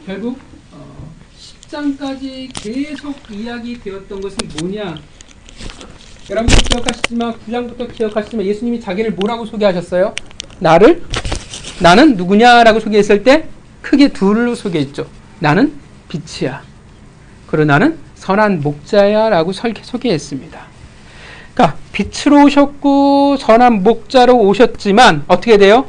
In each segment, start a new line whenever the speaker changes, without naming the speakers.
결국 10장까지 계속 이야기되었던 것은 뭐냐? 여러분들 기억하시지만 9장부터 기억하시지만 예수님이 자기를 뭐라고 소개하셨어요? 나는 누구냐라고 소개했을 때 크게 둘로 소개했죠. 나는 빛이야. 그리고 나는 선한 목자야 라고 소개했습니다. 그러니까 빛으로 오셨고 선한 목자로 오셨지만 어떻게 돼요?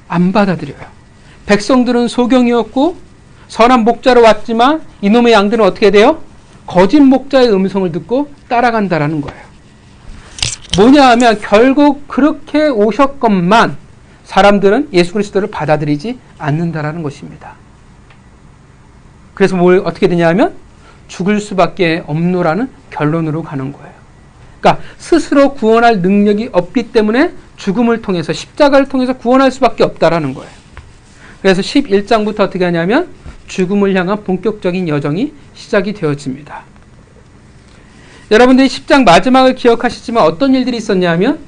안 받아들여요. 백성들은 소경이었고 선한 목자로 왔지만 이놈의 양들은 어떻게 돼요? 거짓 목자의 음성을 듣고 따라간다라는 거예요. 뭐냐 하면 결국 그렇게 오셨건만 사람들은 예수 그리스도를 받아들이지 않는다라는 것입니다. 그래서 어떻게 되냐 하면 죽을 수밖에 없노라는 결론으로 가는 거예요. 그러니까 스스로 구원할 능력이 없기 때문에 죽음을 통해서 십자가를 통해서 구원할 수밖에 없다라는 거예요. 그래서 11장부터 어떻게 하냐면 죽음을 향한 본격적인 여정이 시작이 되어집니다. 여러분들이 10장 마지막을 기억하시지만 어떤 일들이 있었냐면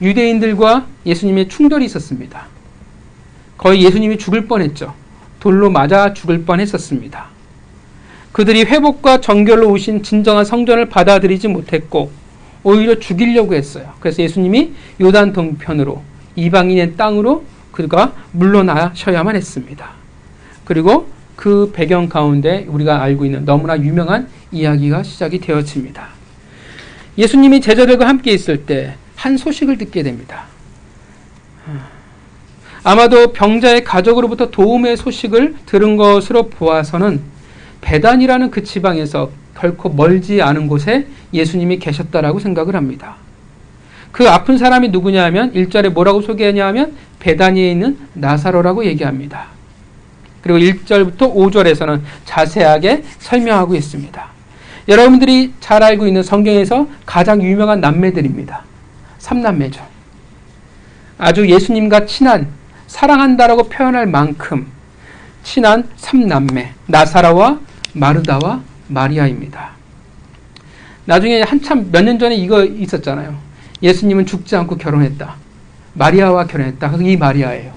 유대인들과 예수님의 충돌이 있었습니다. 거의 예수님이 죽을 뻔했죠. 돌로 맞아 죽을 뻔했었습니다. 그들이 회복과 정결로 오신 진정한 성전을 받아들이지 못했고 오히려 죽이려고 했어요. 그래서 예수님이 요단 동편으로 이방인의 땅으로 그가 물러나셔야만 했습니다. 그리고 그 배경 가운데 우리가 알고 있는 너무나 유명한 이야기가 시작이 되어집니다. 예수님이 제자들과 함께 있을 때 한 소식을 듣게 됩니다. 아마도 병자의 가족으로부터 도움의 소식을 들은 것으로 보아서는 베단이라는 그 지방에서 결코 멀지 않은 곳에 예수님이 계셨다라고 생각을 합니다. 그 아픈 사람이 누구냐 하면 1절에 뭐라고 소개하냐 하면 베다니에 있는 나사로라고 얘기합니다. 그리고 1절부터 5절에서는 자세하게 설명하고 있습니다. 여러분들이 잘 알고 있는 성경에서 가장 유명한 남매들입니다. 3남매죠. 아주 예수님과 친한, 사랑한다라고 표현할 만큼 친한 3남매 나사로와 마르다와 마리아입니다. 나중에 한참 몇 년 전에 이거 있었잖아요. 예수님은 죽지 않고 결혼했다. 마리아와 결혼했다. 그래서 이 마리아예요.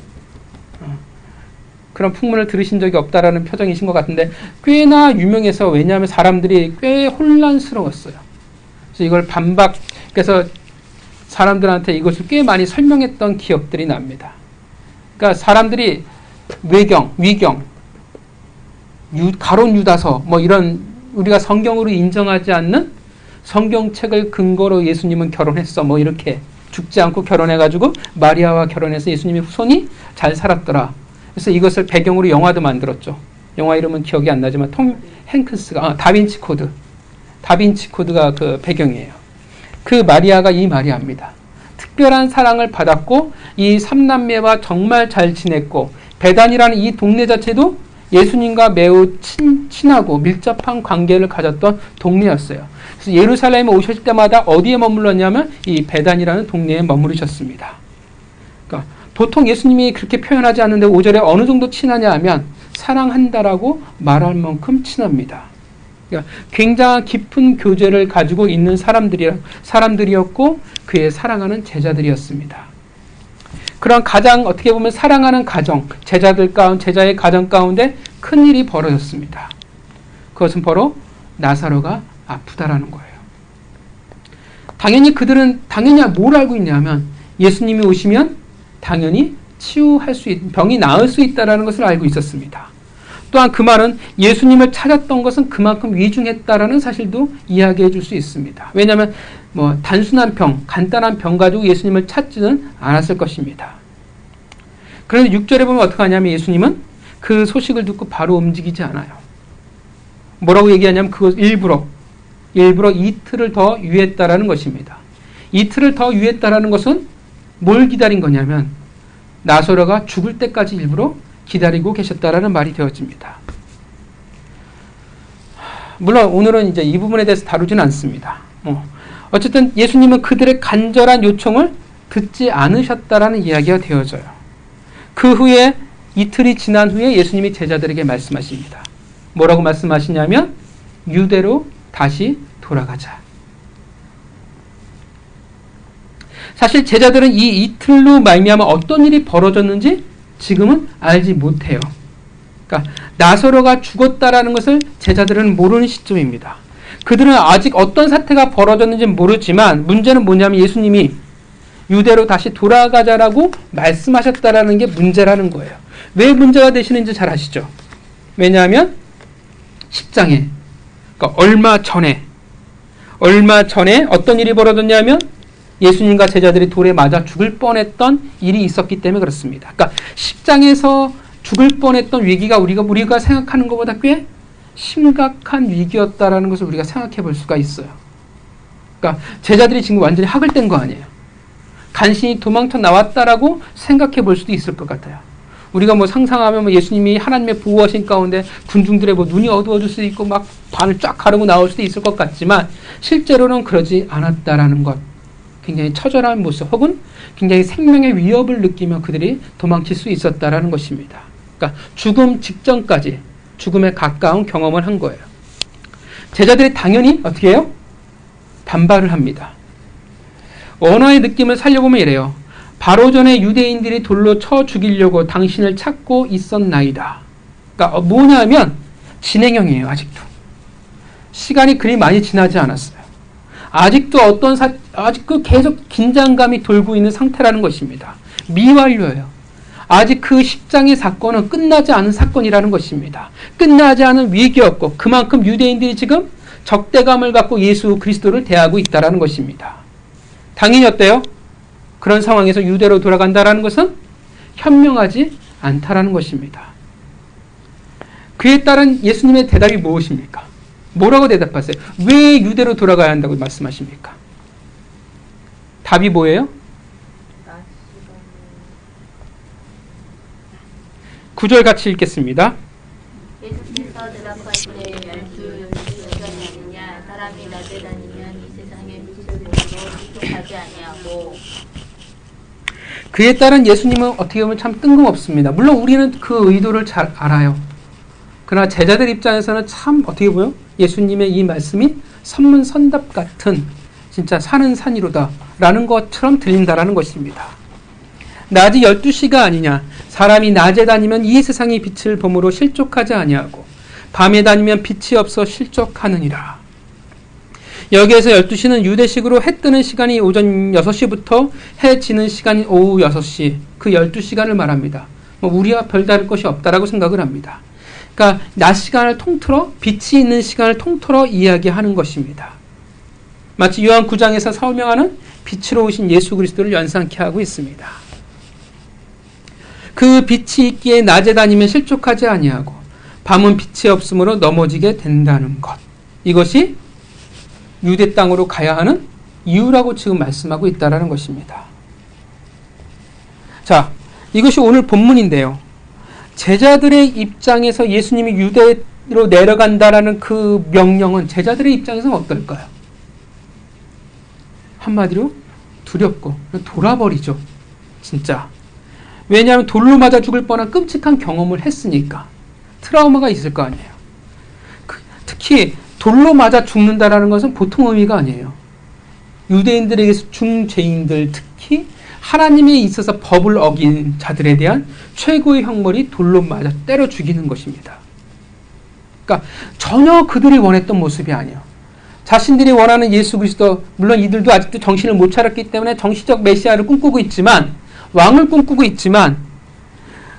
그런 풍문을 들으신 적이 없다라는 표정이신 것 같은데 꽤나 유명해서 왜냐하면 사람들이 꽤 혼란스러웠어요. 그래서 이걸 그래서 사람들한테 이것을 꽤 많이 설명했던 기억들이 납니다. 그러니까 사람들이 위경, 가론 유다서 이런 우리가 성경으로 인정하지 않는 성경책을 근거로 예수님은 결혼했어 이렇게 죽지 않고 결혼해가지고 마리아와 결혼해서 예수님의 후손이 잘 살았더라. 그래서 이것을 배경으로 영화도 만들었죠. 영화 이름은 기억이 안 나지만 톰 행크스가 다빈치 코드가 그 배경이에요. 그 마리아가 이 마리아입니다. 특별한 사랑을 받았고 이 3남매와 정말 잘 지냈고 베단이라는 이 동네 자체도 예수님과 매우 친하고 밀접한 관계를 가졌던 동네였어요. 그래서 예루살렘에 오실 때마다 어디에 머물렀냐면 이 베단이라는 동네에 머무르셨습니다. 그러니까 보통 예수님이 그렇게 표현하지 않는데 5절에 어느 정도 친하냐 하면 사랑한다라고 말할 만큼 친합니다. 그러니까 굉장히 깊은 교제를 가지고 있는 사람들이었고 그의 사랑하는 제자들이었습니다. 그런 가장 어떻게 보면 사랑하는 가정, 제자의 가정 가운데 큰일이 벌어졌습니다. 그것은 바로 나사로가 아프다라는 거예요. 당연히 그들은 뭘 알고 있냐면 예수님이 오시면 당연히 병이 나을 수 있다는 것을 알고 있었습니다. 또한 그 말은 예수님을 찾았던 것은 그만큼 위중했다라는 사실도 이야기해 줄 수 있습니다. 왜냐하면 단순한 간단한 병 가지고 예수님을 찾지는 않았을 것입니다. 그런데 6절에 보면 어떻게 하냐면 예수님은 그 소식을 듣고 바로 움직이지 않아요. 뭐라고 얘기하냐면 그것 일부러 이틀을 더 유했다라는 것입니다. 이틀을 더 유했다라는 것은 뭘 기다린 거냐면 나사로가 죽을 때까지 일부러 기다리고 계셨다라는 말이 되어집니다. 물론 오늘은 이제 이 부분에 대해서 다루지는 않습니다. 어쨌든 예수님은 그들의 간절한 요청을 듣지 않으셨다라는 이야기가 되어져요. 그 후에 이틀이 지난 후에 예수님이 제자들에게 말씀하십니다. 뭐라고 말씀하시냐면 유대로 다시 돌아가자. 사실 제자들은 이 이틀로 말미암아 어떤 일이 벌어졌는지 지금은 알지 못해요. 그러니까 나사로가 죽었다라는 것을 제자들은 모르는 시점입니다. 그들은 아직 어떤 사태가 벌어졌는지는 모르지만 문제는 뭐냐면 예수님이 유대로 다시 돌아가자라고 말씀하셨다라는 게 문제라는 거예요. 왜 문제가 되시는지 잘 아시죠? 왜냐하면 10장에 그러니까 얼마 전에 어떤 일이 벌어졌냐면 예수님과 제자들이 돌에 맞아 죽을 뻔했던 일이 있었기 때문에 그렇습니다. 그러니까 10장에서 죽을 뻔했던 위기가 우리가 생각하는 것보다 꽤 심각한 위기였다라는 것을 우리가 생각해 볼 수가 있어요. 그러니까 제자들이 지금 완전히 학을 뗀 거 아니에요. 간신히 도망쳐 나왔다라고 생각해 볼 수도 있을 것 같아요. 우리가 뭐 상상하면 예수님이 하나님의 보호하신 가운데 군중들의 눈이 어두워질 수도 있고 막 반을 쫙 가르고 나올 수도 있을 것 같지만 실제로는 그러지 않았다라는 것. 굉장히 처절한 모습 혹은 굉장히 생명의 위협을 느끼며 그들이 도망칠 수 있었다라는 것입니다. 그러니까 죽음 직전까지 죽음에 가까운 경험을 한 거예요. 제자들이 당연히 어떻게 해요? 반발을 합니다. 언어의 느낌을 살려보면 이래요. 바로 전에 유대인들이 돌로 쳐 죽이려고 당신을 찾고 있었나이다. 그러니까 뭐냐면 진행형이에요. 아직도. 시간이 그리 많이 지나지 않았어요. 아직도 아직도 계속 긴장감이 돌고 있는 상태라는 것입니다. 미완료예요. 아직 그 10장의 사건은 끝나지 않은 사건이라는 것입니다. 끝나지 않은 위기였고 그만큼 유대인들이 지금 적대감을 갖고 예수 그리스도를 대하고 있다는 것입니다. 당연히 어때요? 그런 상황에서 유대로 돌아간다는 것은 현명하지 않다라는 것입니다. 그에 따른 예수님의 대답이 무엇입니까? 뭐라고 대답하세요? 왜 유대로 돌아가야 한다고 말씀하십니까? 답이 뭐예요? 9절 같이 읽겠습니다.
예수께서 대답하시되 열두 시간이 아니냐 사람이 낮에 다니면 이 세상의 빛을 보므로 지속하지 아니하고.
그에 따른 예수님은 어떻게 보면 참 뜬금없습니다. 물론 우리는 그 의도를 잘 알아요. 그러나 제자들 입장에서는 참 어떻게 보여? 예수님의 이 말씀이 선문선답 같은 진짜 산은 산이로다 라는 것처럼 들린다라는 것입니다. 낮이 12시가 아니냐. 사람이 낮에 다니면 이 세상의 빛을 보므로 실족하지 아니하고 밤에 다니면 빛이 없어 실족하느니라. 여기에서 12시는 유대식으로 해 뜨는 시간이 오전 6시부터 해 지는 시간이 오후 6시 그 12시간을 말합니다. 우리와 별다를 것이 없다라고 생각을 합니다. 그러니까 낮 시간을 통틀어 빛이 있는 시간을 통틀어 이야기하는 것입니다. 마치 요한 9장에서 설명하는 빛으로 오신 예수 그리스도를 연상케 하고 있습니다. 그 빛이 있기에 낮에 다니면 실족하지 아니하고 밤은 빛이 없으므로 넘어지게 된다는 것. 이것이 유대 땅으로 가야 하는 이유라고 지금 말씀하고 있다는 것입니다. 자, 이것이 오늘 본문인데요. 제자들의 입장에서 예수님이 유대로 내려간다라는 그 명령은 제자들의 입장에서는 어떨까요? 한마디로 두렵고 돌아버리죠. 진짜. 왜냐하면 돌로 맞아 죽을 뻔한 끔찍한 경험을 했으니까 트라우마가 있을 거 아니에요. 특히 돌로 맞아 죽는다라는 것은 보통 의미가 아니에요. 유대인들에게서 중죄인들, 특히 하나님에 있어서 법을 어긴 자들에 대한 최고의 형벌이 돌로 맞아 때려 죽이는 것입니다. 그러니까 전혀 그들이 원했던 모습이 아니에요. 자신들이 원하는 예수 그리스도, 물론 이들도 아직도 정신을 못 차렸기 때문에 정치적 메시아를 꿈꾸고 있지만, 왕을 꿈꾸고 있지만,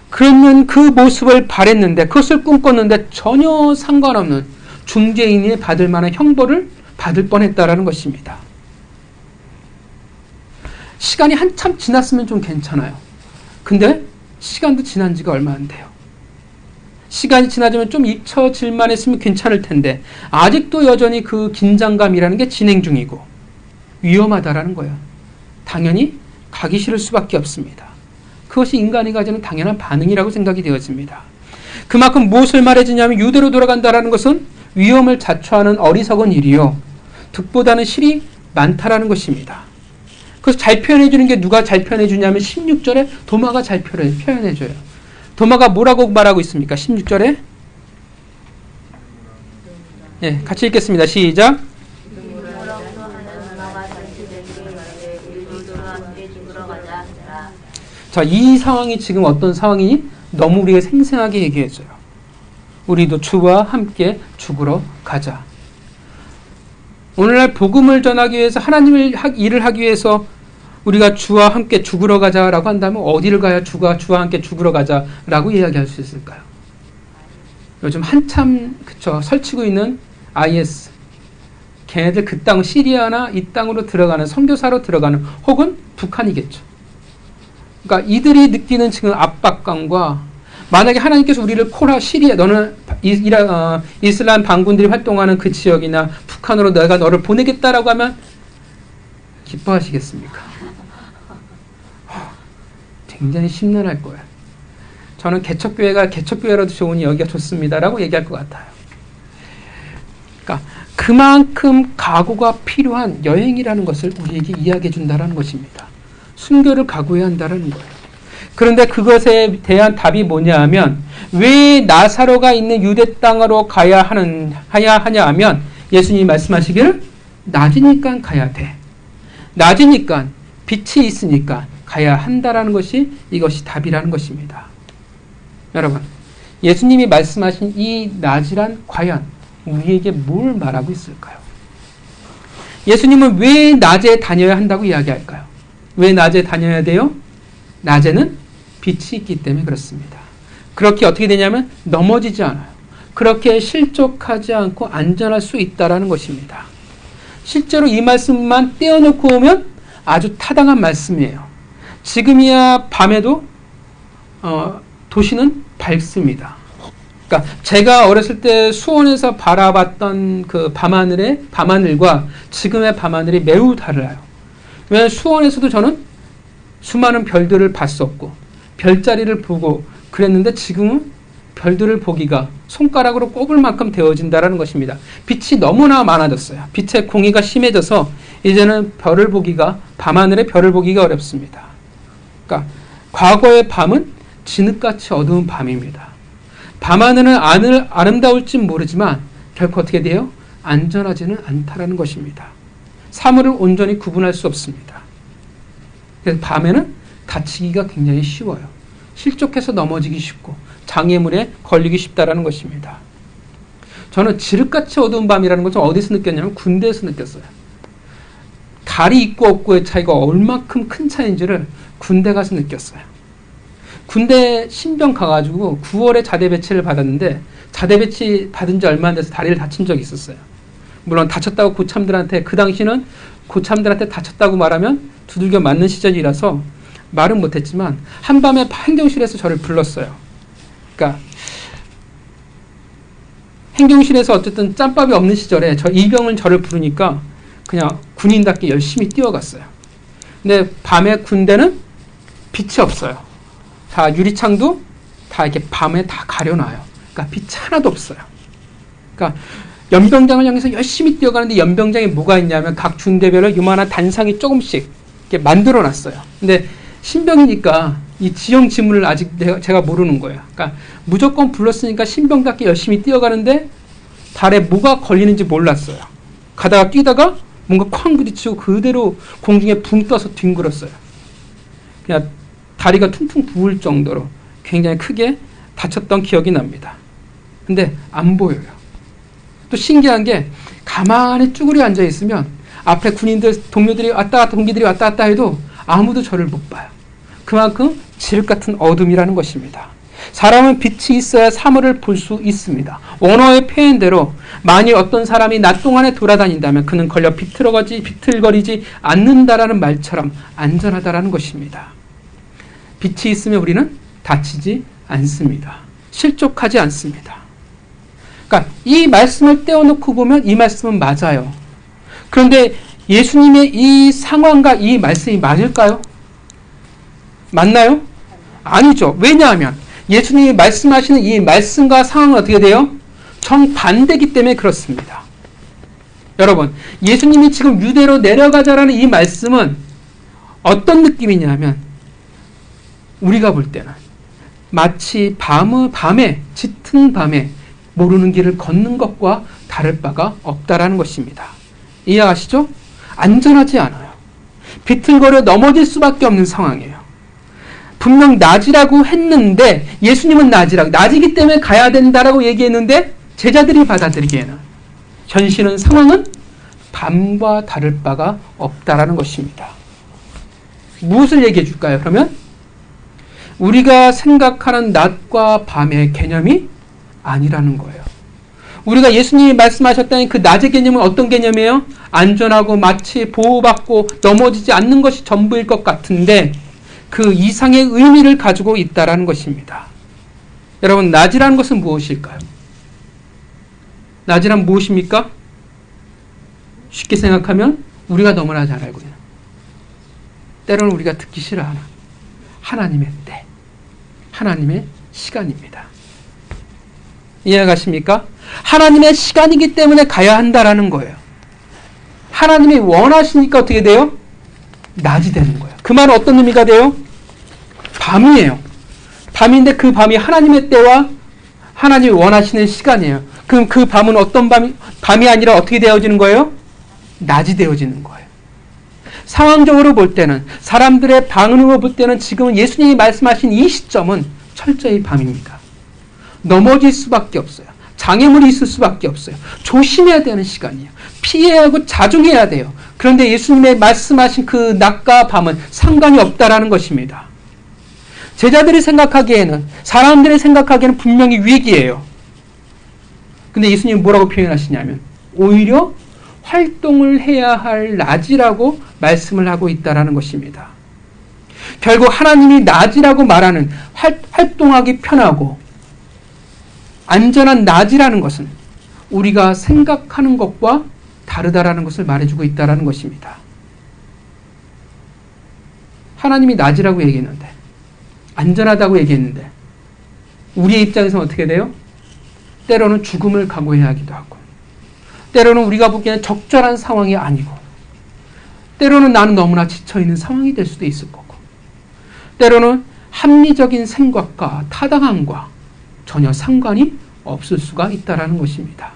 그러면 그 모습을 바랬는데, 그것을 꿈꿨는데 전혀 상관없는 중죄인이 받을 만한 형벌을 받을 뻔했다라는 것입니다. 시간이 한참 지났으면 좀 괜찮아요. 근데 시간도 지난 지가 얼마 안 돼요. 시간이 지나지면 좀 잊혀질만 했으면 괜찮을 텐데 아직도 여전히 그 긴장감이라는 게 진행 중이고 위험하다라는 거예요. 당연히 가기 싫을 수밖에 없습니다. 그것이 인간이 가지는 당연한 반응이라고 생각이 되어집니다. 그만큼 무엇을 말해주냐면 유대로 돌아간다라는 것은 위험을 자초하는 어리석은 일이요. 득보다는 실이 많다라는 것입니다. 그래서 잘 표현해주는 게 누가 잘 표현해주냐면 16절에 도마가 잘 표현해줘요. 도마가 뭐라고 말하고 있습니까? 16절에 네, 같이 읽겠습니다. 시작. 자, 이 상황이 지금 어떤 상황이니? 너무 우리가 생생하게 얘기해줘요. 우리도 주와 함께 죽으러 가자. 오늘날 복음을 전하기 위해서 하나님의 일을 하기 위해서 우리가 주와 함께 죽으러 가자라고 한다면 어디를 가야 주와 함께 죽으러 가자라고 이야기할 수 있을까요? 요즘 한참 설치고 있는 IS, 걔네들 그 땅 시리아나 이 땅으로 들어가는 선교사로 들어가는 혹은 북한이겠죠. 그러니까 이들이 느끼는 지금 압박감과 만약에 하나님께서 우리를 시리아, 너는 이슬람 반군들이 활동하는 그 지역이나 북한으로 내가 너를 보내겠다라고 하면 기뻐하시겠습니까? 굉장히 심란할 거예요. 저는 개척교회가 개척교회라도 좋으니 여기가 좋습니다라고 얘기할 것 같아요. 그러니까 그만큼 각오가 필요한 여행이라는 것을 우리에게 이야기해 준다는 것입니다. 순교를 각오해야 한다는 거예요. 그런데 그것에 대한 답이 뭐냐 하면 왜 나사로가 있는 유대 땅으로 가야 하냐 하면 예수님이 말씀하시기를 낮이니까 가야 돼. 낮이니까 빛이 있으니까 가야 한다라는 것이 이것이 답이라는 것입니다. 여러분, 예수님이 말씀하신 이 낮이란 과연 우리에게 뭘 말하고 있을까요? 예수님은 왜 낮에 다녀야 한다고 이야기할까요? 왜 낮에 다녀야 돼요? 낮에는 빛이 있기 때문에 그렇습니다. 그렇게 어떻게 되냐면 넘어지지 않아요. 그렇게 실족하지 않고 안전할 수 있다는 것입니다. 실제로 이 말씀만 떼어놓고 오면 아주 타당한 말씀이에요. 지금이야 밤에도 도시는 밝습니다. 그러니까 제가 어렸을 때 수원에서 바라봤던 그 밤하늘과 지금의 밤하늘이 매우 달라요. 왜냐하면 수원에서도 저는 수많은 별들을 봤었고 별자리를 보고 그랬는데 지금은 별들을 보기가 손가락으로 꼽을 만큼 되어진다는 것입니다. 빛이 너무나 많아졌어요. 빛의 공해가 심해져서 이제는 밤하늘의 별을 보기가 어렵습니다. 그러니까 과거의 밤은 진흙같이 어두운 밤입니다. 밤하늘은 아름다울지 모르지만 결코 어떻게 돼요? 안전하지는 않다라는 것입니다. 사물을 온전히 구분할 수 없습니다. 그래서 밤에는 다치기가 굉장히 쉬워요. 실족해서 넘어지기 쉽고 장애물에 걸리기 쉽다라는 것입니다. 저는 지륵같이 어두운 밤이라는 것을 어디서 느꼈냐면 군대에서 느꼈어요. 달이 있고 없고의 차이가 얼마큼 큰 차이인지를 군대 가서 느꼈어요. 군대 신병 가가지고 9월에 자대 배치를 받았는데 자대 배치 받은 지 얼마 안 돼서 다리를 다친 적이 있었어요. 물론 다쳤다고 고참들한테 그 당시는 고참들한테 다쳤다고 말하면 두들겨 맞는 시절이라서 말은 못했지만 한밤에 행정실에서 저를 불렀어요. 그러니까 행정실에서 어쨌든 짬밥이 없는 시절에 이병은 저를 부르니까 그냥 군인답게 열심히 뛰어갔어요. 근데 밤에 군대는 빛이 없어요. 다 유리창도 다 이렇게 밤에 다 가려놔요. 그러니까 빛이 하나도 없어요. 그러니까 연병장을 향해서 열심히 뛰어가는데 연병장에 뭐가 있냐면 각 중대별로 요만한 단상이 조금씩 이렇게 만들어 놨어요. 근데 신병이니까 이 지형 지문을 아직 제가 모르는 거예요. 그러니까 무조건 불렀으니까 신병답게 열심히 뛰어가는데 발에 뭐가 걸리는지 몰랐어요. 가다가 뛰다가 뭔가 쾅 부딪히고 그대로 공중에 붕 떠서 뒹굴었어요. 그냥 다리가 퉁퉁 부을 정도로 굉장히 크게 다쳤던 기억이 납니다. 근데 안 보여요. 또 신기한 게 가만히 쭈그려 앉아 있으면 앞에 동기들이 왔다 갔다 해도 아무도 저를 못 봐요. 그만큼 지륵 같은 어둠이라는 것입니다. 사람은 빛이 있어야 사물을 볼 수 있습니다. 원어의 표현대로 만일 어떤 사람이 낮 동안에 돌아다닌다면 그는 걸려 비틀거리지 않는다라는 말처럼 안전하다라는 것입니다. 빛이 있으면 우리는 다치지 않습니다. 실족하지 않습니다. 그러니까 이 말씀을 떼어놓고 보면 이 말씀은 맞아요. 그런데 예수님의 이 상황과 이 말씀이 맞을까요? 맞나요? 아니죠. 왜냐하면 예수님이 말씀하시는 이 말씀과 상황은 어떻게 돼요? 정반대이기 때문에 그렇습니다. 여러분, 예수님이 지금 유대로 내려가자라는 이 말씀은 어떤 느낌이냐면 우리가 볼 때는 마치 밤에 짙은 밤에 모르는 길을 걷는 것과 다를 바가 없다라는 것입니다. 이해하시죠? 안전하지 않아요. 비틀거려 넘어질 수밖에 없는 상황이에요. 분명 낮이라고 했는데 예수님은 낮이기 때문에 가야 된다라고 얘기했는데 제자들이 받아들이기에는 현실은 상황은 밤과 다를 바가 없다라는 것입니다. 무엇을 얘기해 줄까요? 그러면 우리가 생각하는 낮과 밤의 개념이 아니라는 거예요. 우리가 예수님이 말씀하셨다는 그 낮의 개념은 어떤 개념이에요? 안전하고 마치 보호받고 넘어지지 않는 것이 전부일 것 같은데 그 이상의 의미를 가지고 있다라는 것입니다. 여러분, 낮이라는 것은 무엇일까요? 낮이란 무엇입니까? 쉽게 생각하면 우리가 너무나 잘 알고 있는, 때로는 우리가 듣기 싫어하는 하나님의 때, 하나님의 시간입니다. 이해가십니까? 하나님의 시간이기 때문에 가야 한다라는 거예요. 하나님이 원하시니까 어떻게 돼요? 낮이 되는 거예요. 그 말은 어떤 의미가 돼요? 밤이에요. 밤인데 그 밤이 하나님의 때와 하나님이 원하시는 시간이에요. 그럼 그 밤은 어떤 밤이 아니라 어떻게 되어지는 거예요? 낮이 되어지는 거예요. 상황적으로 볼 때는, 사람들의 반응으로 볼 때는 지금은 예수님이 말씀하신 이 시점은 철저히 밤입니다. 넘어질 수밖에 없어요. 장애물이 있을 수밖에 없어요. 조심해야 되는 시간이에요. 피해야 하고 자중해야 돼요. 그런데 예수님의 말씀하신 그 낮과 밤은 상관이 없다라는 것입니다. 제자들이 생각하기에는, 사람들이 생각하기에는 분명히 위기예요. 근데 예수님이 뭐라고 표현하시냐면 오히려 활동을 해야 할 낮이라고 말씀을 하고 있다라는 것입니다. 결국 하나님이 낮이라고 말하는 활동하기 편하고 안전한 낮이라는 것은 우리가 생각하는 것과 다르다라는 것을 말해주고 있다라는 것입니다. 하나님이 낮이라고 얘기했는데, 안전하다고 얘기했는데 우리의 입장에서는 어떻게 돼요? 때로는 죽음을 각오해야 하기도 하고, 때로는 우리가 보기에는 적절한 상황이 아니고, 때로는 나는 너무나 지쳐있는 상황이 될 수도 있을 거고, 때로는 합리적인 생각과 타당함과 전혀 상관이 없을 수가 있다는 것입니다.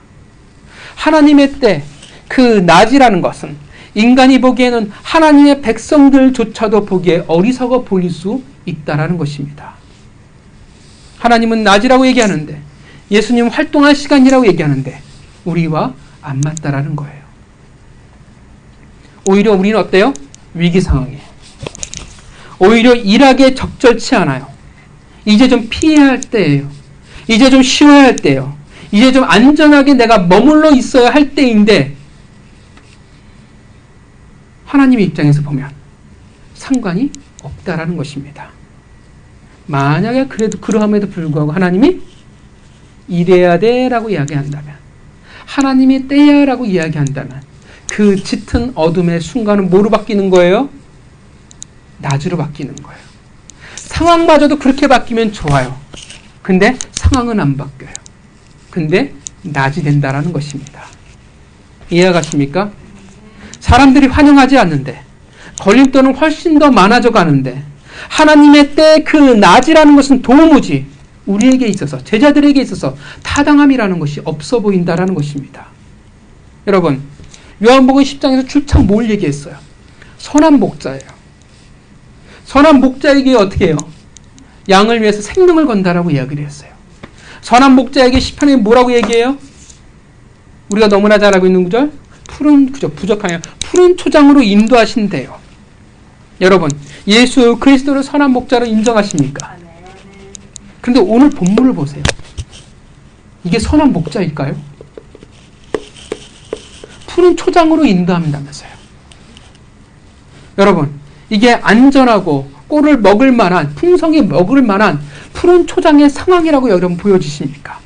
하나님의 때, 그 낮이라는 것은 인간이 보기에는 하나님의 백성들조차도 보기에 어리석어 보일 수 있다는 것입니다. 하나님은 낮이라고 얘기하는데, 예수님은 활동할 시간이라고 얘기하는데 우리와 안 맞다라는 거예요. 오히려 우리는 어때요? 위기 상황에 오히려 일하기에 적절치 않아요. 이제 좀 피해야 할 때예요. 이제 좀 쉬어야 할 때예요. 이제 좀 안전하게 내가 머물러 있어야 할 때인데, 하나님의 입장에서 보면 상관이 없다라는 것입니다. 만약에 그래도 그러함에도 불구하고 하나님이 이래야 돼라고 이야기한다면, 하나님이 때야라고 이야기한다면 그 짙은 어둠의 순간은 뭐로 바뀌는 거예요? 낮으로 바뀌는 거예요. 상황마저도 그렇게 바뀌면 좋아요. 근데 상황은 안 바뀌어요. 근데 낮이 된다라는 것입니다. 이해가십니까? 사람들이 환영하지 않는데, 걸림돌은 훨씬 더 많아져 가는데, 하나님의 때 그 낮이라는 것은 도무지 우리에게 있어서, 제자들에게 있어서 타당함이라는 것이 없어 보인다라는 것입니다. 여러분, 요한복음 10장에서 출창 뭘 얘기했어요? 선한 목자예요. 선한 목자에게 어떻게 해요? 양을 위해서 생명을 건다라고 이야기를 했어요. 선한 목자에게 시편에 뭐라고 얘기해요? 우리가 너무나 잘 알고 있는 구절? 부족하냐? 푸른 초장으로 인도하신대요. 여러분, 예수 그리스도를 선한 목자로 인정하십니까? 그런데 오늘 본문을 보세요. 이게 선한 목자일까요? 푸른 초장으로 인도한다면서요. 여러분, 이게 안전하고 꼴을 먹을 만한, 풍성히 먹을 만한 푸른 초장의 상황이라고 여러분 보여지십니까?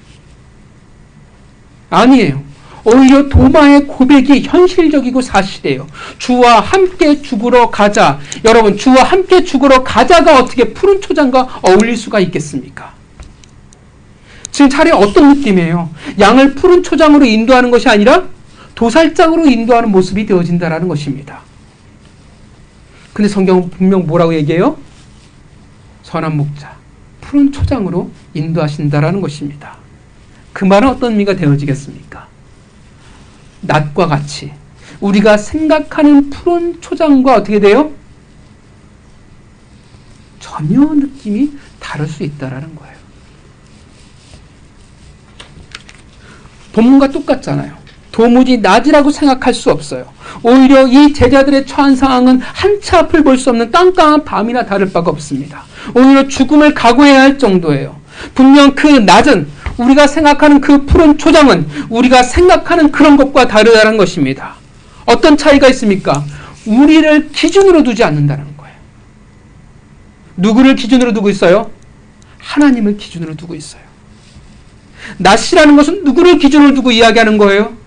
아니에요. 오히려 도마의 고백이 현실적이고 사실이에요. 주와 함께 죽으러 가자. 여러분, 주와 함께 죽으러 가자가 어떻게 푸른 초장과 어울릴 수가 있겠습니까? 지금 차라리 어떤 느낌이에요? 양을 푸른 초장으로 인도하는 것이 아니라 도살장으로 인도하는 모습이 되어진다는 것입니다. 근데 성경은 분명 뭐라고 얘기해요? 선한 목자, 푸른 초장으로 인도하신다라는 것입니다. 그 말은 어떤 의미가 되어지겠습니까? 낮과 같이 우리가 생각하는 푸른 초장과 어떻게 돼요? 전혀 느낌이 다를 수 있다라는 거예요. 본문과 똑같잖아요. 도무지 낮이라고 생각할 수 없어요. 오히려 이 제자들의 처한 상황은 한치 앞을 볼 수 없는 깜깜한 밤이나 다를 바가 없습니다. 오히려 죽음을 각오해야 할 정도예요. 분명 그 낮은 우리가 생각하는 그 푸른 초장은 우리가 생각하는 그런 것과 다르다는 것입니다. 어떤 차이가 있습니까? 우리를 기준으로 두지 않는다는 거예요. 누구를 기준으로 두고 있어요? 하나님을 기준으로 두고 있어요. 낮이라는 것은 누구를 기준으로 두고 이야기하는 거예요?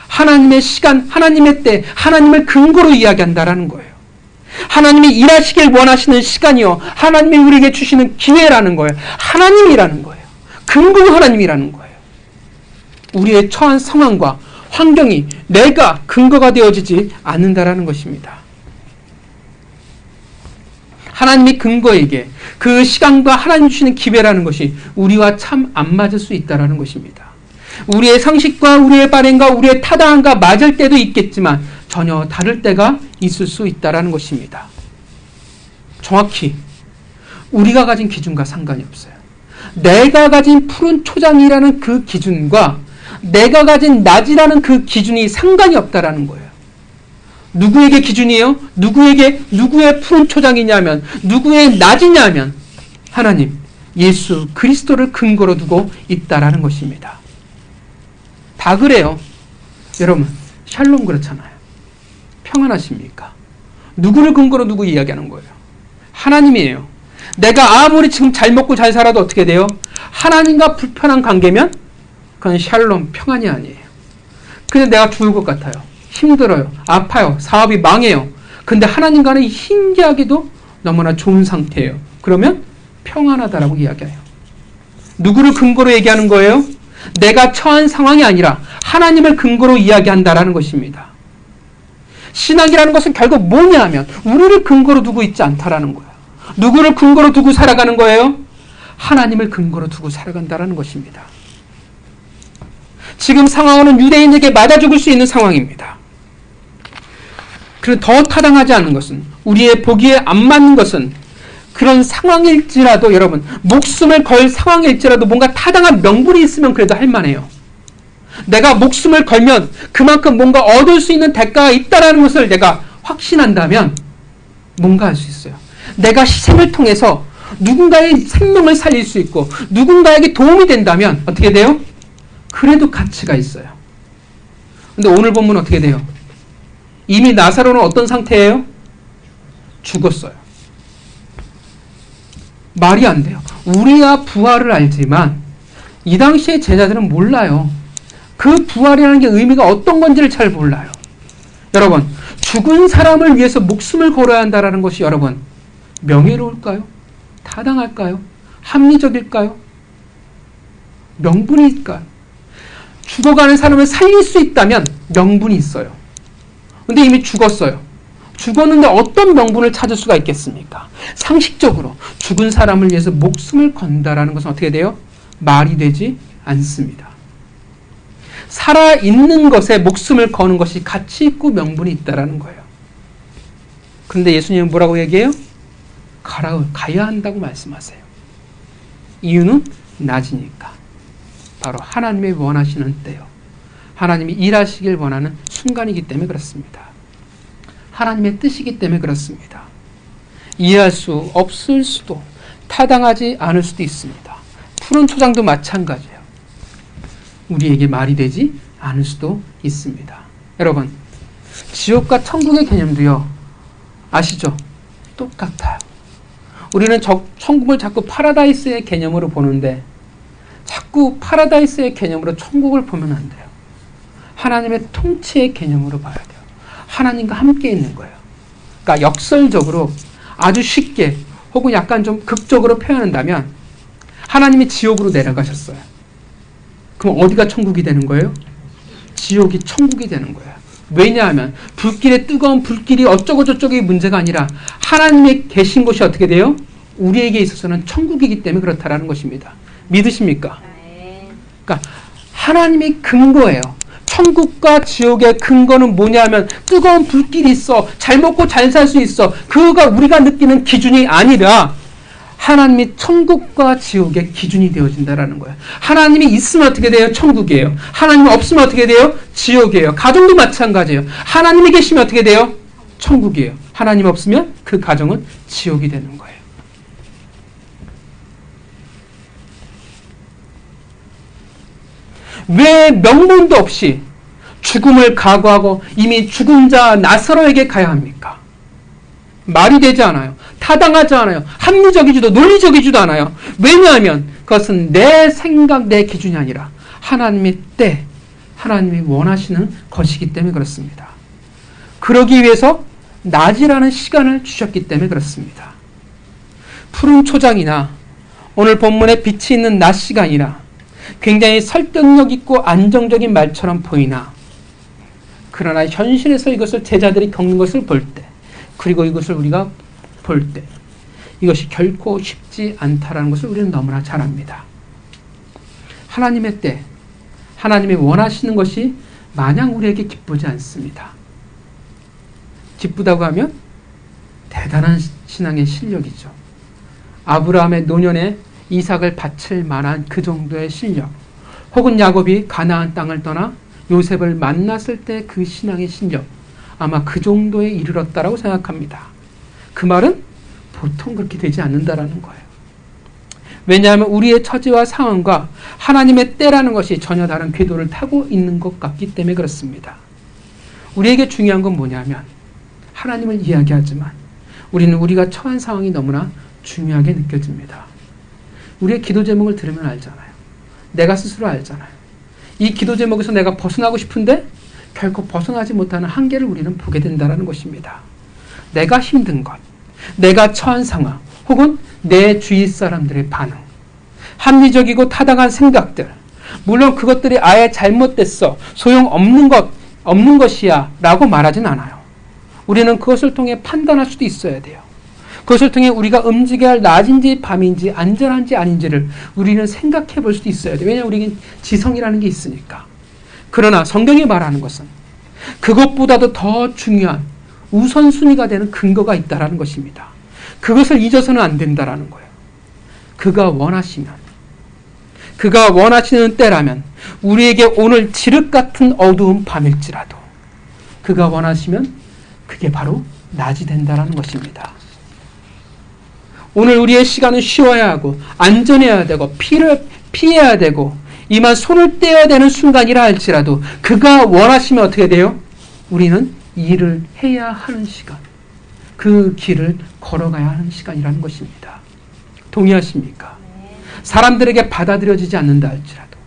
하나님의 시간, 하나님의 때, 하나님을 근거로 이야기한다라는 거예요. 하나님이 일하시길 원하시는 시간이요, 하나님이 우리에게 주시는 기회라는 거예요. 하나님이라는 거예요. 근거가 하나님이라는 거예요. 우리의 처한 상황과 환경이 내가 근거가 되어지지 않는다라는 것입니다. 하나님이 근거에게 그 시간과 하나님 주시는 기회라는 것이 우리와 참 안 맞을 수 있다라는 것입니다. 우리의 상식과 우리의 발행과 우리의 타당함과 맞을 때도 있겠지만 전혀 다를 때가 있을 수 있다라는 것입니다. 정확히 우리가 가진 기준과 상관이 없어요. 내가 가진 푸른 초장이라는 그 기준과 내가 가진 낮이라는 그 기준이 상관이 없다라는 거예요. 누구에게 기준이에요? 누구의 푸른 초장이냐면, 누구의 낮이냐면 하나님, 예수 그리스도를 근거로 두고 있다라는 것입니다. 다 그래요. 여러분, 샬롬 그렇잖아요. 평안하십니까? 누구를 근거로 두고 이야기하는 거예요? 하나님이에요. 내가 아무리 지금 잘 먹고 잘 살아도 어떻게 돼요? 하나님과 불편한 관계면 그건 샬롬, 평안이 아니에요. 근데 내가 죽을 것 같아요. 힘들어요. 아파요. 사업이 망해요. 근데 하나님과는 신기하게도 너무나 좋은 상태예요. 그러면 평안하다라고 이야기해요. 누구를 근거로 얘기하는 거예요? 내가 처한 상황이 아니라 하나님을 근거로 이야기한다라는 것입니다. 신앙이라는 것은 결국 뭐냐 하면 우리를 근거로 두고 있지 않다라는 거예요. 누구를 근거로 두고 살아가는 거예요? 하나님을 근거로 두고 살아간다라는 것입니다. 지금 상황은 유대인에게 맞아 죽을 수 있는 상황입니다. 그리고 더 타당하지 않은 것은, 우리의 보기에 안 맞는 것은 그런 상황일지라도, 여러분, 목숨을 걸 상황일지라도 뭔가 타당한 명분이 있으면 그래도 할만해요. 내가 목숨을 걸면 그만큼 뭔가 얻을 수 있는 대가가 있다는 것을 내가 확신한다면 뭔가 할 수 있어요. 내가 희생을 통해서 누군가의 생명을 살릴 수 있고 누군가에게 도움이 된다면 어떻게 돼요? 그래도 가치가 있어요. 근데 오늘 본문은 어떻게 돼요? 이미 나사로는 어떤 상태예요? 죽었어요. 말이 안 돼요. 우리야 부활을 알지만 이 당시의 제자들은 몰라요. 그 부활이라는 게 의미가 어떤 건지를 잘 몰라요. 여러분, 죽은 사람을 위해서 목숨을 걸어야 한다는 것이 여러분, 명예로울까요? 타당할까요? 합리적일까요? 명분일까요? 죽어가는 사람을 살릴 수 있다면 명분이 있어요. 근데 이미 죽었어요. 죽었는데 어떤 명분을 찾을 수가 있겠습니까? 상식적으로 죽은 사람을 위해서 목숨을 건다라는 것은 어떻게 돼요? 말이 되지 않습니다. 살아있는 것에 목숨을 거는 것이 가치 있고 명분이 있다라는 거예요. 그런데 예수님은 뭐라고 얘기해요? 가야 한다고 말씀하세요. 이유는 낮이니까. 바로 하나님의 원하시는 때요. 하나님이 일하시길 원하는 순간이기 때문에 그렇습니다. 하나님의 뜻이기 때문에 그렇습니다. 이해할 수 없을 수도, 타당하지 않을 수도 있습니다. 푸른 초장도 마찬가지예요. 우리에게 말이 되지 않을 수도 있습니다. 여러분, 지옥과 천국의 개념도요, 아시죠? 똑같아요. 우리는 천국을 자꾸 파라다이스의 개념으로 보는데 자꾸 파라다이스의 개념으로 천국을 보면 안 돼요. 하나님의 통치의 개념으로 봐야 돼요. 하나님과 함께 있는 거예요. 그러니까 역설적으로 아주 쉽게 혹은 약간 좀 극적으로 표현한다면 하나님이 지옥으로 내려가셨어요. 그럼 어디가 천국이 되는 거예요? 지옥이 천국이 되는 거예요. 왜냐하면 불길에 뜨거운 불길이 어쩌고저쩌고의 문제가 아니라 하나님이 계신 곳이 어떻게 돼요? 우리에게 있어서는 천국이기 때문에 그렇다라는 것입니다. 믿으십니까? 그러니까 하나님이 근거예요. 천국과 지옥의 근거는 뭐냐면 뜨거운 불길이 있어, 잘 먹고 잘 살 수 있어, 그거가 우리가 느끼는 기준이 아니라 하나님이 천국과 지옥의 기준이 되어진다라는 거예요. 하나님이 있으면 어떻게 돼요? 천국이에요. 하나님이 없으면 어떻게 돼요? 지옥이에요. 가정도 마찬가지예요. 하나님이 계시면 어떻게 돼요? 천국이에요. 하나님 없으면 그 가정은 지옥이 되는 거예요. 왜 명분도 없이 죽음을 각오하고 이미 죽은 자 나사로에게 가야 합니까? 말이 되지 않아요. 타당하지 않아요. 합리적이지도 논리적이지도 않아요. 왜냐하면 그것은 내 생각, 내 기준이 아니라 하나님의 때, 하나님이 원하시는 것이기 때문에 그렇습니다. 그러기 위해서 낮이라는 시간을 주셨기 때문에 그렇습니다. 푸른 초장이나 오늘 본문에 빛이 있는 낮 시간이라 굉장히 설득력 있고 안정적인 말처럼 보이나 그러나 현실에서 이것을 제자들이 겪는 것을 볼 때 그리고 이것을 우리가 볼 때 이것이 결코 쉽지 않다라는 것을 우리는 너무나 잘 압니다. 하나님의 때, 하나님이 원하시는 것이 마냥 우리에게 기쁘지 않습니다. 기쁘다고 하면 대단한 신앙의 실력이죠. 아브라함의 노년에 이삭을 바칠 만한 그 정도의 실력, 혹은 야곱이 가나안 땅을 떠나 요셉을 만났을 때 그 신앙의 실력, 아마 그 정도에 이르렀다라고 생각합니다. 그 말은 보통 그렇게 되지 않는다라는 거예요. 왜냐하면 우리의 처지와 상황과 하나님의 때라는 것이 전혀 다른 궤도를 타고 있는 것 같기 때문에 그렇습니다. 우리에게 중요한 건 뭐냐면 하나님을 이야기하지만 우리는 우리가 처한 상황이 너무나 중요하게 느껴집니다. 우리의 기도 제목을 들으면 알잖아요. 내가 스스로 알잖아요. 이 기도 제목에서 내가 벗어나고 싶은데 결코 벗어나지 못하는 한계를 우리는 보게 된다는 것입니다. 내가 힘든 것, 내가 처한 상황, 혹은 내 주위 사람들의 반응, 합리적이고 타당한 생각들, 물론 그것들이 아예 잘못됐어, 없는 것이야 라고 말하진 않아요. 우리는 그것을 통해 판단할 수도 있어야 돼요. 그것을 통해 우리가 움직여야 할 낮인지 밤인지 안전한지 아닌지를 우리는 생각해 볼 수도 있어야 돼요. 왜냐하면 우리는 지성이라는 게 있으니까. 그러나 성경이 말하는 것은 그것보다도 더 중요한 우선순위가 되는 근거가 있다는 것입니다. 그것을 잊어서는 안 된다는 거예요. 그가 원하시면, 그가 원하시는 때라면 우리에게 오늘 지륵 같은 어두운 밤일지라도 그가 원하시면 그게 바로 낮이 된다는 것입니다. 오늘 우리의 시간은 쉬어야 하고 안전해야 되고 피해야 되고 이만 손을 떼어야 되는 순간이라 할지라도 그가 원하시면 어떻게 돼요? 우리는 일을 해야 하는 시간, 그 길을 걸어가야 하는 시간이라는 것입니다. 동의하십니까? 사람들에게 받아들여지지 않는다 할지라도,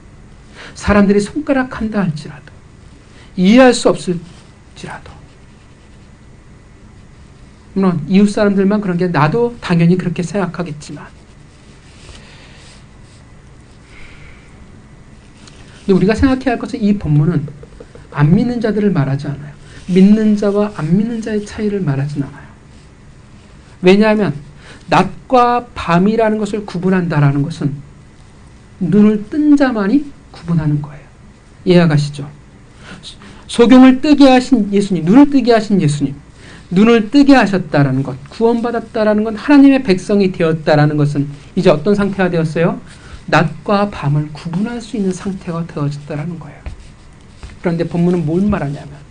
사람들이 손가락한다 할지라도, 이해할 수 없을지라도, 물론 이웃 사람들만 그런 게 나도 당연히 그렇게 생각하겠지만, 근데 우리가 생각해야 할 것은 이 본문은 안 믿는 자들을 말하지 않아요. 믿는 자와 안 믿는 자의 차이를 말하진 않아요. 왜냐하면 낮과 밤이라는 것을 구분한다라는 것은 눈을 뜬 자만이 구분하는 거예요. 이해가시죠? 소경을 뜨게 하신 예수님, 눈을 뜨게 하신 예수님, 눈을 뜨게 하셨다라는 것, 구원받았다라는 건 하나님의 백성이 되었다라는 것은 이제 어떤 상태가 되었어요? 낮과 밤을 구분할 수 있는 상태가 되어졌다라는 거예요. 그런데 본문은 뭘 말하냐면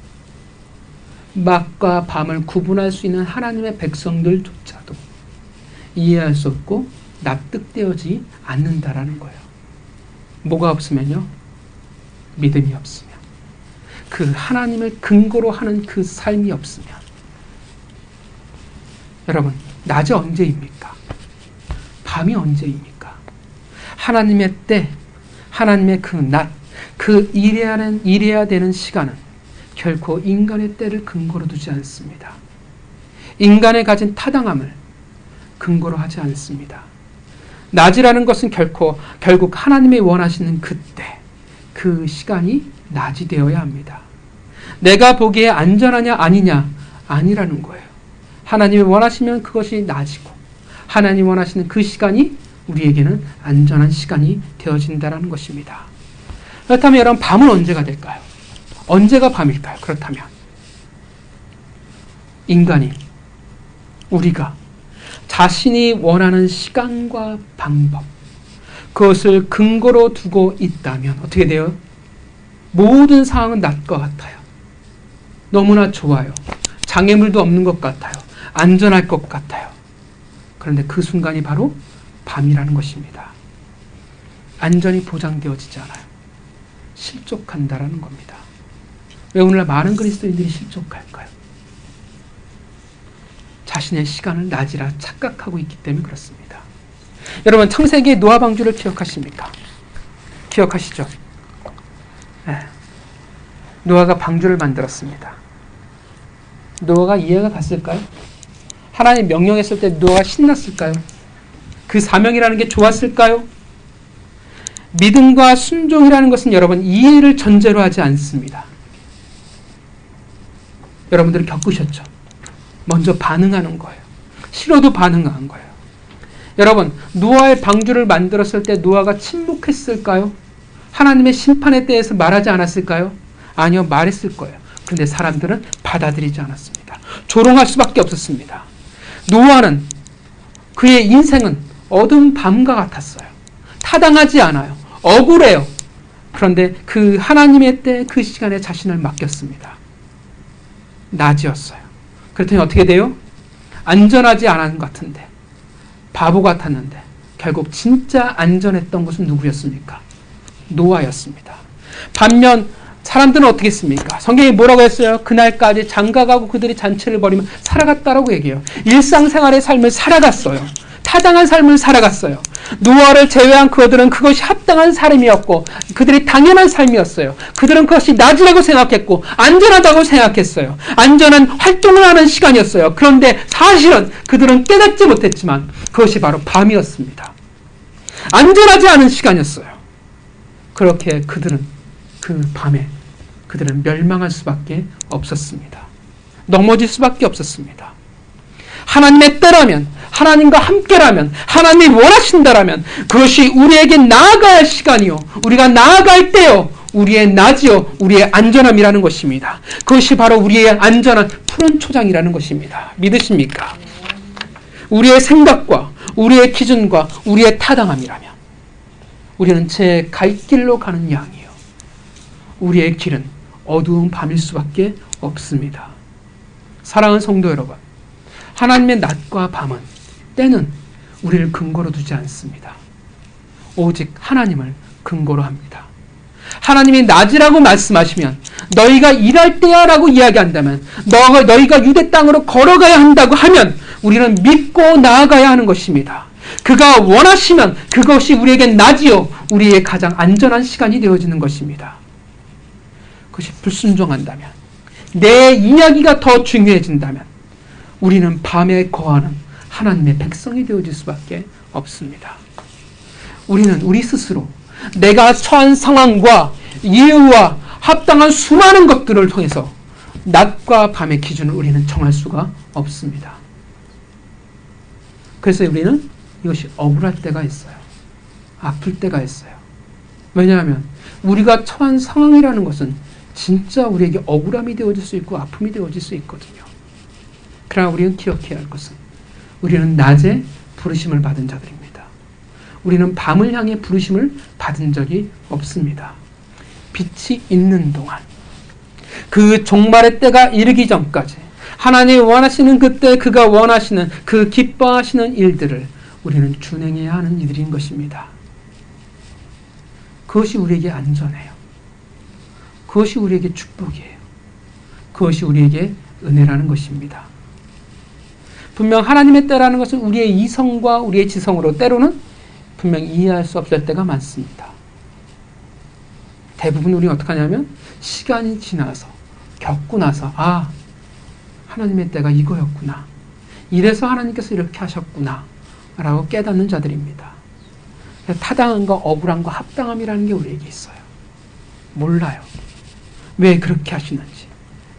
낮과 밤을 구분할 수 있는 하나님의 백성들조차도 이해할 수 없고 납득되어지 않는다라는 거예요. 뭐가 없으면요? 믿음이 없으면, 그 하나님을 근거로 하는 그 삶이 없으면. 여러분, 낮이 언제입니까? 밤이 언제입니까? 하나님의 때, 하나님의 그 낮, 그 일해야 되는 시간은 결코 인간의 때를 근거로 두지 않습니다. 인간의 가진 타당함을 근거로 하지 않습니다. 낮이라는 것은 결국 하나님이 원하시는 그때, 그 시간이 낮이 되어야 합니다. 내가 보기에 안전하냐 아니냐 아니라는 거예요. 하나님이 원하시면 그것이 낮이고 하나님이 원하시는 그 시간이 우리에게는 안전한 시간이 되어진다는 것입니다. 그렇다면 여러분, 밤은 언제가 될까요? 언제가 밤일까요? 그렇다면 인간이, 우리가 자신이 원하는 시간과 방법, 그것을 근거로 두고 있다면 어떻게 돼요? 모든 상황은 낮과 같아요. 너무나 좋아요. 장애물도 없는 것 같아요. 안전할 것 같아요. 그런데 그 순간이 바로 밤이라는 것입니다. 안전이 보장되어지지 않아요. 실족한다라는 겁니다. 왜 오늘날 많은 그리스도인들이 실족할까요? 자신의 시간을 낮이라 착각하고 있기 때문에 그렇습니다. 여러분, 창세기 노아 방주를 기억하십니까? 기억하시죠? 네. 노아가 방주를 만들었습니다. 노아가 이해가 갔을까요? 하나님 명령했을 때 노아가 신났을까요? 그 사명이라는 게 좋았을까요? 믿음과 순종이라는 것은 여러분 이해를 전제로 하지 않습니다. 여러분들이 겪으셨죠? 먼저 반응하는 거예요. 싫어도 반응한 거예요. 여러분, 노아의 방주를 만들었을 때 노아가 침묵했을까요? 하나님의 심판에 대해서 말하지 않았을까요? 아니요, 말했을 거예요. 그런데 사람들은 받아들이지 않았습니다. 조롱할 수밖에 없었습니다. 노아는 그의 인생은 어두운 밤과 같았어요. 타당하지 않아요. 억울해요. 그런데 그 하나님의 때 그 시간에 자신을 맡겼습니다. 낮이었어요. 그랬더니 어떻게 돼요? 안전하지 않은 것 같은데, 바보 같았는데 결국 진짜 안전했던 것은 누구였습니까? 노아였습니다. 반면 사람들은 어떻게 했습니까? 성경이 뭐라고 했어요? 그날까지 장가가고 그들이 잔치를 벌이며 살아갔다라고 얘기해요. 일상생활의 삶을 살아갔어요. 타당한 삶을 살아갔어요. 노아를 제외한 그들은 그것이 합당한 삶이었고 그들이 당연한 삶이었어요. 그들은 그것이 낮이라고 생각했고 안전하다고 생각했어요. 안전한 활동을 하는 시간이었어요. 그런데 사실은 그들은 깨닫지 못했지만 그것이 바로 밤이었습니다. 안전하지 않은 시간이었어요. 그렇게 그들은 그 밤에 그들은 멸망할 수밖에 없었습니다. 넘어질 수밖에 없었습니다. 하나님의 때라면, 하나님과 함께라면, 하나님이 원하신다라면 그것이 우리에게 나아갈 시간이요, 우리가 나아갈 때요, 우리의 낮이요, 우리의 안전함이라는 것입니다. 그것이 바로 우리의 안전한 푸른 초장이라는 것입니다. 믿으십니까? 우리의 생각과 우리의 기준과 우리의 타당함이라면 우리는 제 갈 길로 가는 양이요, 우리의 길은 어두운 밤일 수밖에 없습니다. 사랑하는 성도 여러분, 하나님의 낮과 밤은, 때는 우리를 근거로 두지 않습니다. 오직 하나님을 근거로 합니다. 하나님이 낮이라고 말씀하시면 너희가 일할 때야 라고 이야기한다면, 너희가 유대 땅으로 걸어가야 한다고 하면 우리는 믿고 나아가야 하는 것입니다. 그가 원하시면 그것이 우리에게 낮이요, 우리의 가장 안전한 시간이 되어지는 것입니다. 그것이 불순종한다면, 내 이야기가 더 중요해진다면 우리는 밤에 거하는 하나님의 백성이 되어질 수밖에 없습니다. 우리는 우리 스스로 내가 처한 상황과 이유와 합당한 수많은 것들을 통해서 낮과 밤의 기준을 우리는 정할 수가 없습니다. 그래서 우리는 이것이 억울할 때가 있어요. 아플 때가 있어요. 왜냐하면 우리가 처한 상황이라는 것은 진짜 우리에게 억울함이 되어질 수 있고 아픔이 되어질 수 있거든요. 그러나 우리는 기억해야 할 것은 우리는 낮에 부르심을 받은 자들입니다. 우리는 밤을 향해 부르심을 받은 적이 없습니다. 빛이 있는 동안, 그 종말의 때가 이르기 전까지 하나님이 원하시는 그때 그가 원하시는 그 기뻐하시는 일들을 우리는 준행해야 하는 이들인 것입니다. 그것이 우리에게 안전해요. 그것이 우리에게 축복이에요. 그것이 우리에게 은혜라는 것입니다. 분명 하나님의 때라는 것은 우리의 이성과 우리의 지성으로 때로는 분명 이해할 수 없을 때가 많습니다. 대부분 우리는 어떻게 하냐면 시간이 지나서 겪고 나서 하나님의 때가 이거였구나, 이래서 하나님께서 이렇게 하셨구나 라고 깨닫는 자들입니다. 타당함과 억울함과 합당함이라는 게 우리에게 있어요. 몰라요. 왜 그렇게 하시는지,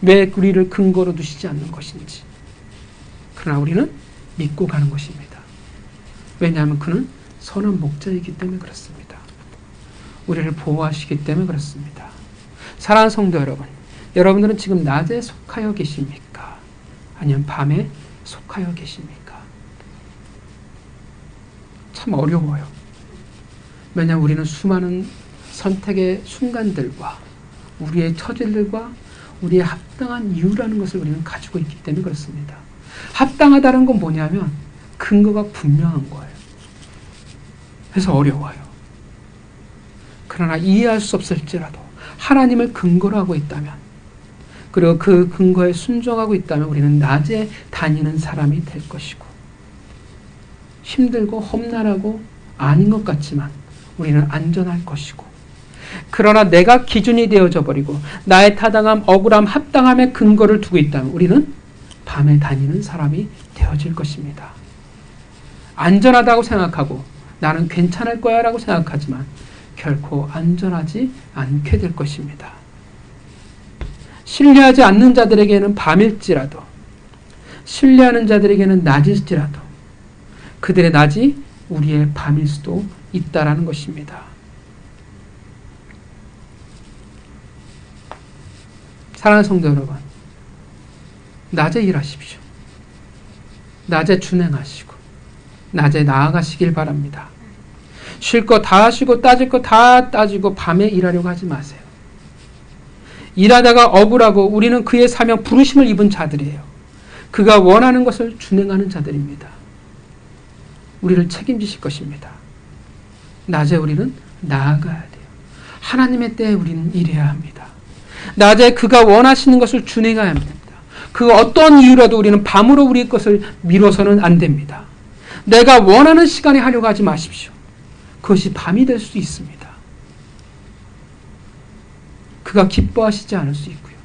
왜 우리를 근거로 두시지 않는 것인지. 그러나 우리는 믿고 가는 것입니다. 왜냐하면 그는 선한 목자이기 때문에 그렇습니다. 우리를 보호하시기 때문에 그렇습니다. 사랑하는 성도 여러분, 여러분들은 지금 낮에 속하여 계십니까? 아니면 밤에 속하여 계십니까? 참 어려워요. 왜냐하면 우리는 수많은 선택의 순간들과 우리의 처지들과 우리의 합당한 이유라는 것을 우리는 가지고 있기 때문에 그렇습니다. 합당하다는 건 뭐냐면 근거가 분명한 거예요. 그래서 어려워요. 그러나 이해할 수 없을지라도 하나님을 근거로 하고 있다면, 그리고 그 근거에 순종하고 있다면 우리는 낮에 다니는 사람이 될 것이고, 힘들고 험난하고 아닌 것 같지만 우리는 안전할 것이고, 그러나 내가 기준이 되어져 버리고 나의 타당함, 억울함, 합당함의 근거를 두고 있다면 우리는 밤에 다니는 사람이 되어질 것입니다. 안전하다고 생각하고 나는 괜찮을 거야 라고 생각하지만 결코 안전하지 않게 될 것입니다. 신뢰하지 않는 자들에게는 밤일지라도, 신뢰하는 자들에게는 낮일지라도 그들의 낮이 우리의 밤일 수도 있다라는 것입니다. 사랑하는 성도 여러분, 낮에 일하십시오. 낮에 준행하시고 낮에 나아가시길 바랍니다. 쉴 거 다 하시고 따질 거 다 따지고 밤에 일하려고 하지 마세요. 일하다가 억울하고 우리는 그의 사명 부르심을 입은 자들이에요. 그가 원하는 것을 준행하는 자들입니다. 우리를 책임지실 것입니다. 낮에 우리는 나아가야 돼요. 하나님의 때에 우리는 일해야 합니다. 낮에 그가 원하시는 것을 준행해야 합니다. 그 어떤 이유라도 우리는 밤으로 우리 것을 미뤄서는 안 됩니다. 내가 원하는 시간에 하려고 하지 마십시오. 그것이 밤이 될 수 있습니다. 그가 기뻐하시지 않을 수 있고요.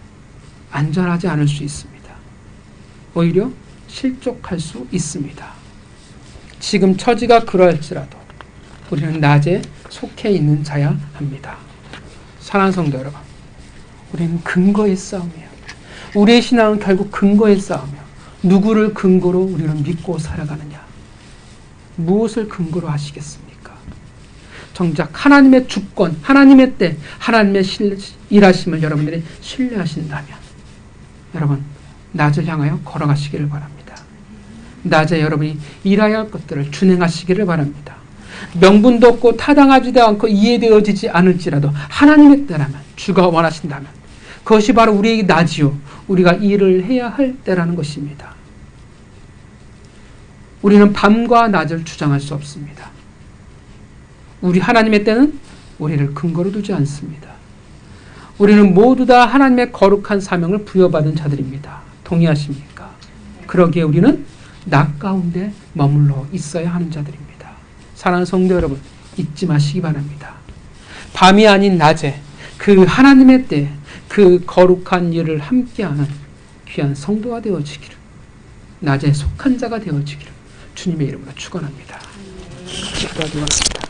안전하지 않을 수 있습니다. 오히려 실족할 수 있습니다. 지금 처지가 그러할지라도 우리는 낮에 속해 있는 자야 합니다. 사랑하는 성도 여러분, 우리는 근거의 싸움이에요. 우리의 신앙은 결국 근거의 싸움이에요. 누구를 근거로 우리는 믿고 살아가느냐? 무엇을 근거로 하시겠습니까? 정작 하나님의 주권, 하나님의 때, 하나님의 일하심을 여러분들이 신뢰하신다면 여러분 낮을 향하여 걸어가시기를 바랍니다. 낮에 여러분이 일해야 할 것들을 준행하시기를 바랍니다. 명분도 없고 타당하지도 않고 이해되어지지 않을지라도 하나님의 때라면, 주가 원하신다면 그것이 바로 우리의 낮이요, 우리가 일을 해야 할 때라는 것입니다. 우리는 밤과 낮을 주장할 수 없습니다. 우리 하나님의 때는 우리를 근거로 두지 않습니다. 우리는 모두 다 하나님의 거룩한 사명을 부여받은 자들입니다. 동의하십니까? 그러기에 우리는 낮 가운데 머물러 있어야 하는 자들입니다. 사랑하는 성도 여러분, 잊지 마시기 바랍니다. 밤이 아닌 낮에 그 하나님의 때 그 거룩한 일을 함께하는 귀한 성도가 되어지기를, 낮에 속한 자가 되어지기를 주님의 이름으로 축원합니다. 기도하기 바랍니다.